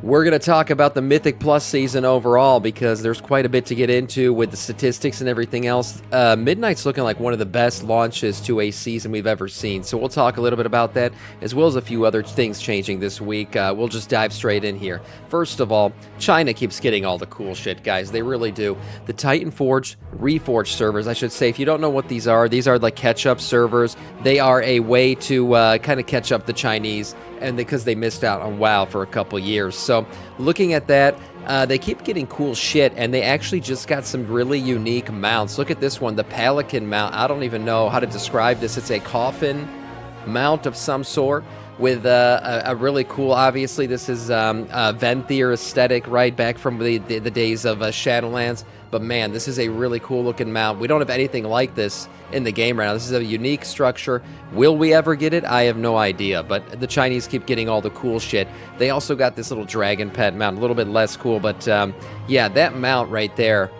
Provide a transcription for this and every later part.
We're going to talk about the Mythic Plus season overall because there's quite a bit to get into with the statistics and everything else. Midnight's looking like one of the best launches to a season we've ever seen, so we'll talk a little bit about that, as well as a few other things changing this week. We'll just dive straight in here. First of all, China keeps getting all the cool shit, guys. They really do. The Titan Forge, Reforged servers, I should say, if you don't know what these are like catch-up servers. They are a way to kind of catch up the Chinese, and because they missed out on WoW for a couple years. So looking at that, they keep getting cool shit, and they actually just got some really unique mounts. Look at this one, the Pelican mount. I don't even know how to describe this. It's a coffin mount of some sort with a really cool, obviously this is Venthyr aesthetic, right back from the days of Shadowlands. But man, this is a really cool looking mount. We don't have anything like this in the game right now. This is a unique structure. Will we ever get it? I have no idea, but the Chinese keep getting all the cool shit. They also got this little dragon pet mount, a little bit less cool, but yeah, that mount right there,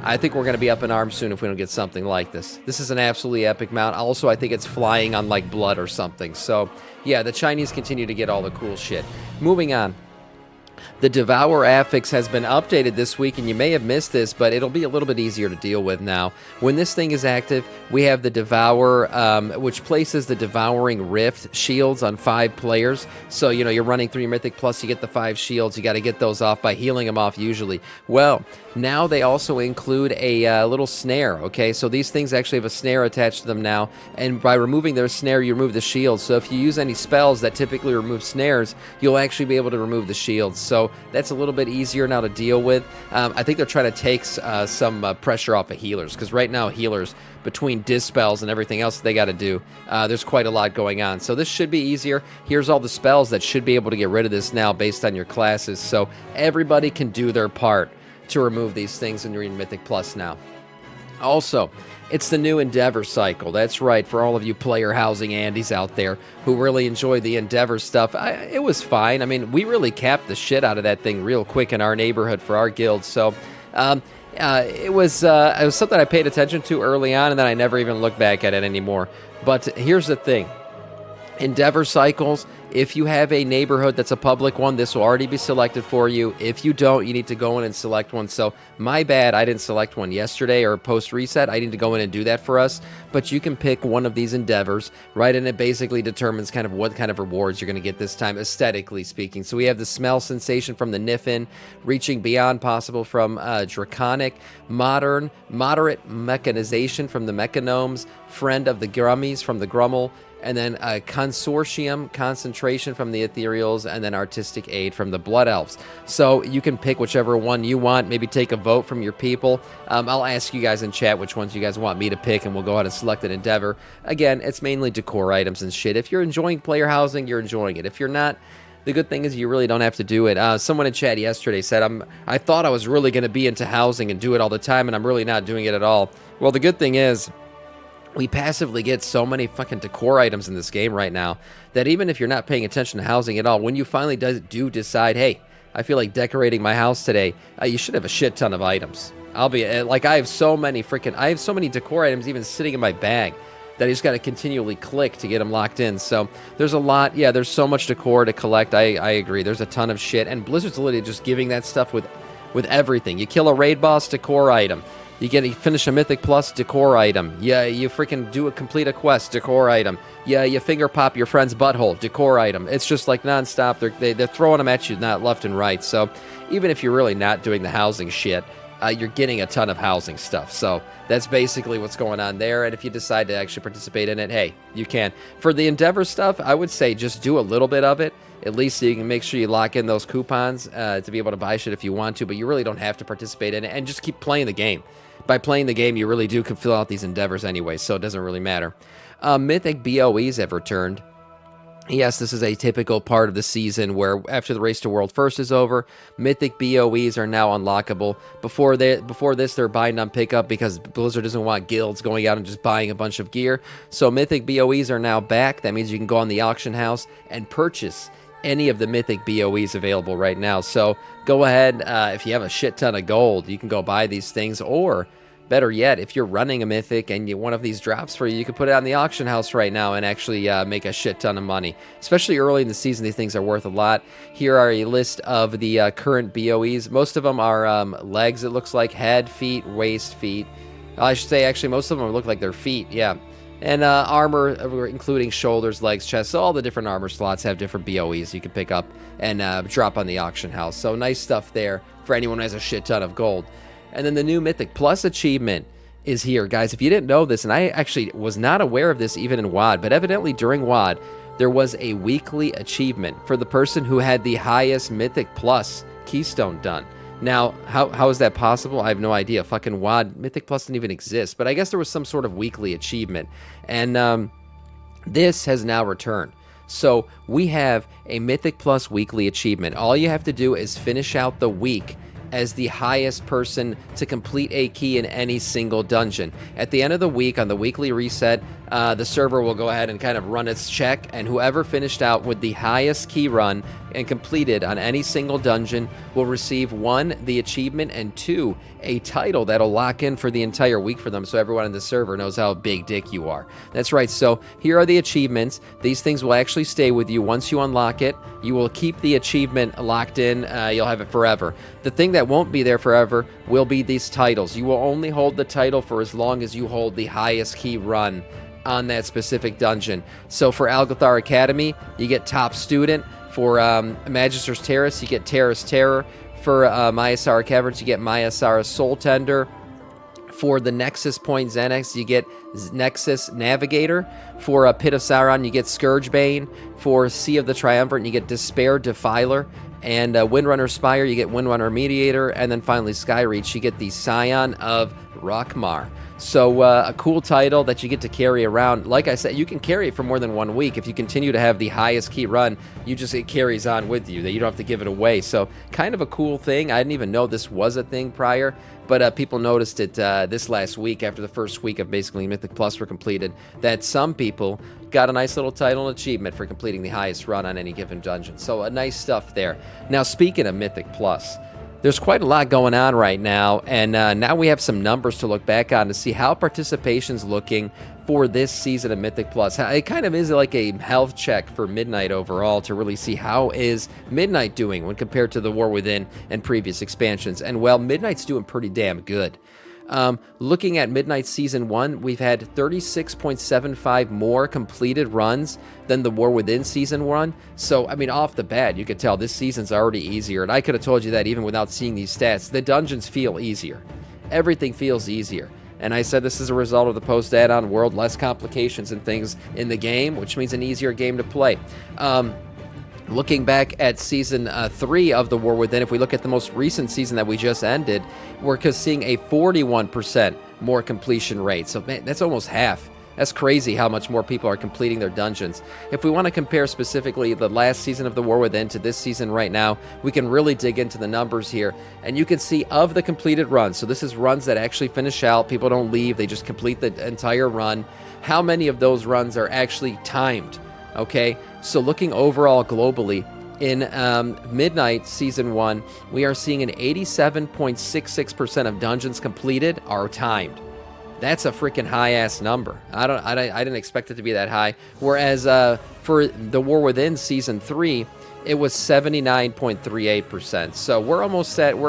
I think we're going to be up in arms soon if we don't get something like this. This is an absolutely epic mount. Also, I think it's flying on like blood or something. So yeah, the Chinese continue to get all the cool shit. Moving on. The Devour affix has been updated this week, and you may have missed this, but it'll be a little bit easier to deal with now. When this thing is active, we have the Devour, which places the Devouring Rift shields on 5 players. So, you know, you're running through your Mythic Plus, you get the 5 shields, you got to get those off by healing them off usually. Well, now they also include a little snare, okay? So these things actually have a snare attached to them now, and by removing their snare, you remove the shield. So if you use any spells that typically remove snares, you'll actually be able to remove the shields. So that's a little bit easier now to deal with. I think they're trying to take some pressure off of healers, because right now healers, between dispels and everything else they got to do, there's quite a lot going on. So this should be easier. Here's all the spells that should be able to get rid of this now based on your classes. So everybody can do their part to remove these things when you're in Mythic Plus now. Also, it's the new Endeavor cycle. That's right, for all of you player housing Andys out there who really enjoy the Endeavor stuff. It was fine. I mean, we really capped the shit out of that thing real quick in our neighborhood for our guild. So it was something I paid attention to early on, and then I never even looked back at it anymore. But here's the thing. Endeavor cycles, if you have a neighborhood that's a public one, this will already be selected for you. If you don't, you need to go in and select one. So my bad, I didn't select one yesterday or post reset. I need to go in and do that for us. But you can pick one of these endeavors, right? And it basically determines kind of what kind of rewards you're going to get this time, aesthetically speaking. So we have the smell sensation from the Niffin, reaching beyond possible from Draconic, moderate mechanization from the Mechanomes, friend of the Grummies from the Grummel, and then a consortium concentration from the Ethereals, and then artistic aid from the Blood Elves. So you can pick whichever one you want, maybe take a vote from your people. I'll ask you guys in chat which ones you guys want me to pick, and we'll go ahead and select an Endeavor. Again, it's mainly decor items and shit. If you're enjoying player housing, you're enjoying it. If you're not, the good thing is you really don't have to do it. Someone in chat yesterday said, I thought I was really going to be into housing and do it all the time, and I'm really not doing it at all. Well, the good thing is, we passively get so many fucking decor items in this game right now that even if you're not paying attention to housing at all, when you finally do decide, hey, I feel like decorating my house today, you should have a shit ton of items. I'll be like, I have so many decor items even sitting in my bag that I just got to continually click to get them locked in. So there's a lot. Yeah, there's so much decor to collect. I agree. There's a ton of shit, and Blizzard's literally just giving that stuff with everything. You kill a raid boss, decor item. You finish a Mythic Plus, decor item. Yeah, you freaking complete a quest, decor item. Yeah, you finger pop your friend's butthole, decor item. It's just like nonstop. They're throwing them at you, not left and right. So even if you're really not doing the housing shit, you're getting a ton of housing stuff. So that's basically what's going on there. And if you decide to actually participate in it, hey, you can. For the Endeavor stuff, I would say just do a little bit of it, at least so you can make sure you lock in those coupons to be able to buy shit if you want to, but you really don't have to participate in it, and just keep playing the game. By playing the game, you really can fill out these endeavors anyway, so it doesn't really matter. Mythic BOEs have returned. Yes, this is a typical part of the season where after the Race to World First is over, Mythic BOEs are now unlockable. Before this, they're buying on pickup because Blizzard doesn't want guilds going out and just buying a bunch of gear. So Mythic BOEs are now back. That means you can go on the auction house and purchase any of the Mythic BOEs available right now. So go ahead, if you have a shit ton of gold, you can go buy these things, or better yet, if you're running a Mythic and one of these drops for you, you can put it on the auction house right now and actually make a shit ton of money. Especially early in the season, these things are worth a lot. Here are a list of the current BOEs. Most of them are legs, it looks like, head, feet, waist, feet. I should say, actually, most of them look like they're feet, yeah. And armor, including shoulders, legs, chest. So all the different armor slots have different BOEs you can pick up and drop on the auction house. So nice stuff there for anyone who has a shit ton of gold. And then the new Mythic Plus achievement is here, guys. If you didn't know this, and I actually was not aware of this even in WoD, but evidently during WoD, there was a weekly achievement for the person who had the highest Mythic Plus keystone done. Now, how is that possible? I have no idea. Fucking WoD, Mythic Plus didn't even exist, but I guess there was some sort of weekly achievement. And this has now returned. So we have a Mythic Plus weekly achievement. All you have to do is finish out the week as the highest person to complete a key in any single dungeon. At the end of the week, on the weekly reset, the server will go ahead and kind of run its check, and whoever finished out with the highest key run and completed on any single dungeon will receive 1, the achievement, and 2, a title that'll lock in for the entire week for them, so everyone on the server knows how big dick you are. That's right, so here are the achievements. These things will actually stay with you once you unlock it. You will keep the achievement locked in. You'll have it forever. The thing that won't be there forever will be these titles. You will only hold the title for as long as you hold the highest key run on that specific dungeon. So for Algathar Academy, you get Top Student. For Magister's Terrace, you get Terrace Terror. For Myasara Caverns, you get Myasara Soul Tender. For the Nexus Point Xanax, you get Nexus Navigator. For Pit of Sauron, you get Scourgebane. For Sea of the Triumvirate, you get Despair Defiler. And Windrunner Spire, you get Windrunner Mediator. And then finally, Skyreach, you get the Scion of Rockmar. So a cool title that you get to carry around. Like I said, you can carry it for more than 1 week. If you continue to have the highest key run, it carries on with you, that you don't have to give it away. So kind of a cool thing. I didn't even know this was a thing prior, but people noticed it this last week after the first week of basically Mythic Plus were completed, that some people got a nice little title and achievement for completing the highest run on any given dungeon. So nice stuff there. Now, speaking of Mythic Plus, there's quite a lot going on right now, and now we have some numbers to look back on to see how participation's looking for this season of Mythic Plus. It kind of is like a health check for Midnight overall to really see how is Midnight doing when compared to the War Within and previous expansions. And well, Midnight's doing pretty damn good. Looking at Midnight Season 1, we've had 36.75 more completed runs than the War Within Season 1. So, I mean, off the bat, you could tell this season's already easier. And I could have told you that even without seeing these stats. The dungeons feel easier. Everything feels easier. And I said this is a result of the post-add-on world, less complications and things in the game, which means an easier game to play. Looking back at Season 3 of the War Within, if we look at the most recent season that we just ended, we're seeing a 41% more completion rate. So, man, that's almost half. That's crazy how much more people are completing their dungeons. If we want to compare specifically the last season of the War Within to this season right now, we can really dig into the numbers here. And you can see of the completed runs, so this is runs that actually finish out, people don't leave, they just complete the entire run. How many of those runs are actually timed? Okay, so looking overall globally, in Midnight Season 1, we are seeing an 87.66% of dungeons completed are timed. That's a freaking high-ass number. I didn't expect it to be that high. Whereas for the War Within Season 3, it was 79.38%. So we're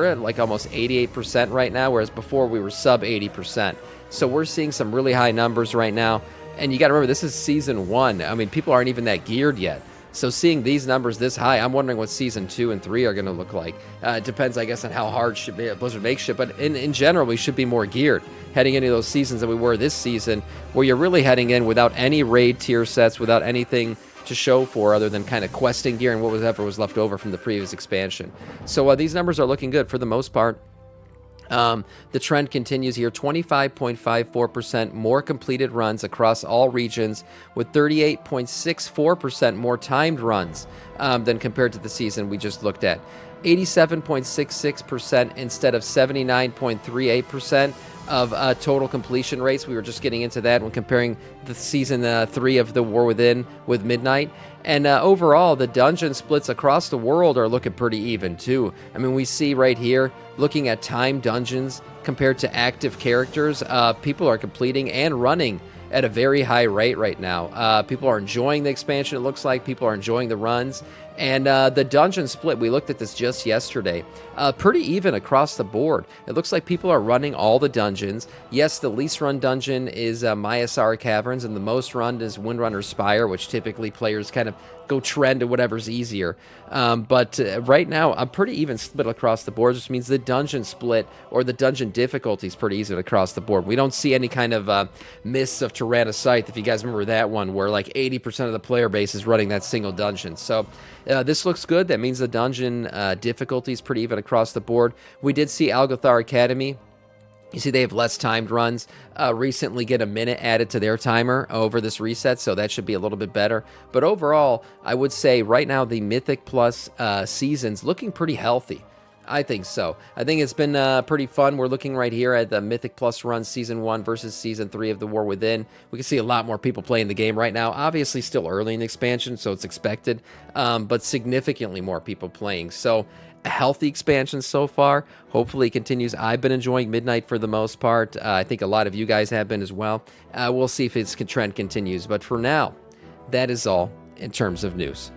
at like almost 88% right now, whereas before we were sub 80%. So we're seeing some really high numbers right now. And you got to remember, this is Season 1. I mean, people aren't even that geared yet. So seeing these numbers this high, I'm wondering what Season 2 and 3 are going to look like. It depends, I guess, on how hard Blizzard makes shit. But in general, we should be more geared heading into those seasons than we were this season, where you're really heading in without any raid tier sets, without anything to show for other than kind of questing gear and whatever was left over from the previous expansion. So these numbers are looking good for the most part. The trend continues here, 25.54% more completed runs across all regions, with 38.64% more timed runs than compared to the season we just looked at. 87.66% instead of 79.38%, of total completion rates. We were just getting into that when comparing the season 3 of the War Within with Midnight. And overall, the dungeon splits across the world are looking pretty even too. I mean, we see right here, looking at time dungeons compared to active characters, people are completing and running at a very high rate right now. People are enjoying the expansion, it looks like. People are enjoying the runs. And the dungeon split, we looked at this just yesterday, pretty even across the board. It looks like people are running all the dungeons. Yes, the least run dungeon is Myasar Caverns, and the most run is Windrunner Spire, which typically players kind of go trend to whatever's easier. But right now, I'm pretty even split across the board, which means the dungeon split or the dungeon difficulty is pretty even across the board. We don't see any kind of Mists of Tyrannocyte, if you guys remember that one, where like 80% of the player base is running that single dungeon. So this looks good. That means the dungeon difficulty is pretty even across the board. We did see Algothar Academy. You see they have less timed runs, recently get a minute added to their timer over this reset, so that should be a little bit better. But overall, I would say right now the Mythic Plus season's looking pretty healthy. I think so. I think it's been pretty fun. We're looking right here at the Mythic Plus run Season 1 versus Season 3 of the War Within. We can see a lot more people playing the game right now. Obviously still early in the expansion, so it's expected, but significantly more people playing. So a healthy expansion so far. Hopefully it continues. I've been enjoying Midnight for the most part. I think a lot of you guys have been as well. We'll see if its trend continues. But for now, that is all in terms of news.